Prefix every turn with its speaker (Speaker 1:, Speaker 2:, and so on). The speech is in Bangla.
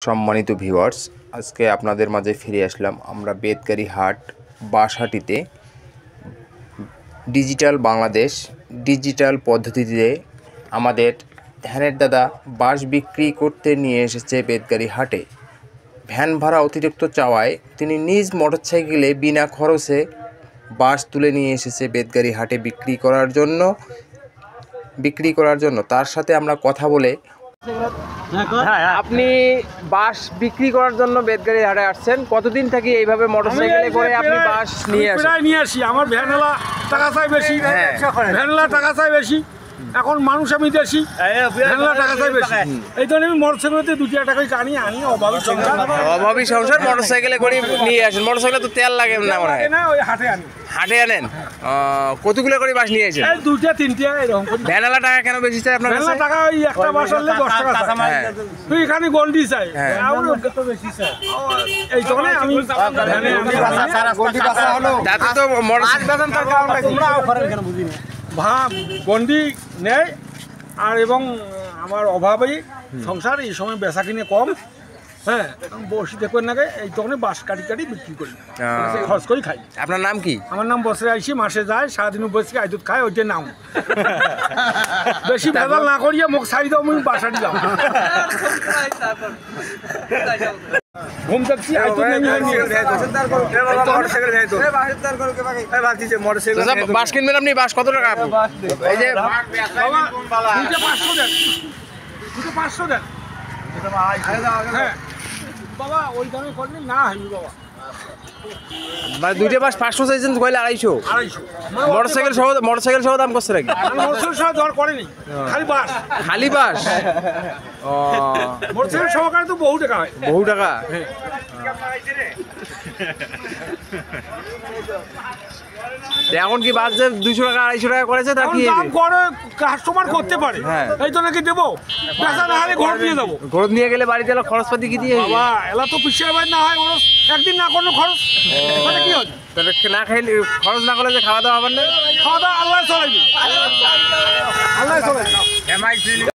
Speaker 1: সম্মানিত ভিউয়ার্স, আজকে আপনাদের মাঝে ফিরে আসলাম আমরা বেতগাড়ি হাট বাঁশহাটিতে। ডিজিটাল বাংলাদেশ ডিজিটাল পদ্ধতিতে আমাদের ধ্যানের দাদা বাঁশ বিক্রি করতে নিয়ে এসেছে বেতগাড়ি হাটে। ভ্যান ভাড়া অতিরিক্ত চাওয়ায় তিনি নিজ মোটরসাইকেলে বিনা খরচে বাঁশ তুলে নিয়ে এসেছে বেতগাড়ি হাটে বিক্রি করার জন্য। তার সাথে আমরা কথা বলে, আপনি বাঁশ বিক্রি করার জন্য বেতগাড়ি হাটে আসছেন, কতদিন থেকে এইভাবে মোটরসাইকেলে করে আপনি বাঁশ নিয়ে
Speaker 2: আসি? আমার ভ্যানওয়ালা টাকা চাই বেশি, ভ্যানওয়ালা টাকা চাই বেশি, এখন মানুষ আমি দেশি, ভ্যানওয়ালা টাকা চাই বেশি, এই জন্য আমি মোটরসাইকেলতে 2 টাকা টানি আনি।
Speaker 1: অভাবী সংসার মোটরসাইকেলে করে নিয়ে আসেন। মোটরসাইকেলে তো তেল লাগে না মনে হয়।
Speaker 2: ওই হাটে আনেন।
Speaker 1: কতগুলো করে বাঁশ নিয়ে আসেন?
Speaker 2: 2টা 3টা এরকম।
Speaker 1: ভ্যানওয়ালা টাকা কেন বেশি চাই আপনার কাছে?
Speaker 2: টাকা ওই একটা বাঁশ আনলে 10 টাকা চাই, তুই এখানে গন্ডি চাই, বেশি চাই, এই জন্য আমি গন্ডি নেই। আর এবং আমার অভাবেই সংসার, এই সময় বেচা কিনে কম, হ্যাঁ বসি দেখবেন নাকি, এই তখন বাঁশ কাটি বিক্রি করি, খরচ করে খাই।
Speaker 1: আপনার নাম কি?
Speaker 2: আমার নাম বছরে আইসি, মাসে যায়, সারাদিন বসে আইদুত খায়, ওইটার নাম। বেশি ভেজাল না করিয়া মোক ছাড়ি দাও, আমি বাসা দিলাম। ঘুম দেখছি
Speaker 1: বাঁশ কিনবেন আপনি? বাঁশ কত টাকা? এই যে
Speaker 2: 500 দেন, 500 দেন বাবা, ওই দামে করলে না হইবি বাবা।
Speaker 1: মানে 2টা বাঁশ 500 চাইছেন, কইলে 250। মোটরসাইকেল সহ দাম করছে নাকি?
Speaker 2: মোটরসাইকেল সহ দর করেনি, খালি বাঁশ। মোটরসাইকেল সহকারে তো বহু টাকা হয়।
Speaker 1: বহু টাকা। এখন কি বাস যে 200 টাকা 250 টাকা করেছে, তা কি
Speaker 2: কাস্টমার করতে পারে, এই তো নাকি দেবো, বেচা না হলে ঘর নিয়ে যাবো।
Speaker 1: ঘর নিয়ে গেলে বাড়িতে এলো খরচপাতি কি দিয়ে?
Speaker 2: বাবা এলা তো পিছিয়ে বাড়ি না হয়, একদিন না কোনো খরচ, মানে কি হয়?
Speaker 1: না খাইলে খরচ না করলে যে খাওয়া দাওয়া হবে না?
Speaker 2: খাওয়া দাওয়া আল্লাহ চলাইবি, আল্লাহ চলাইবি।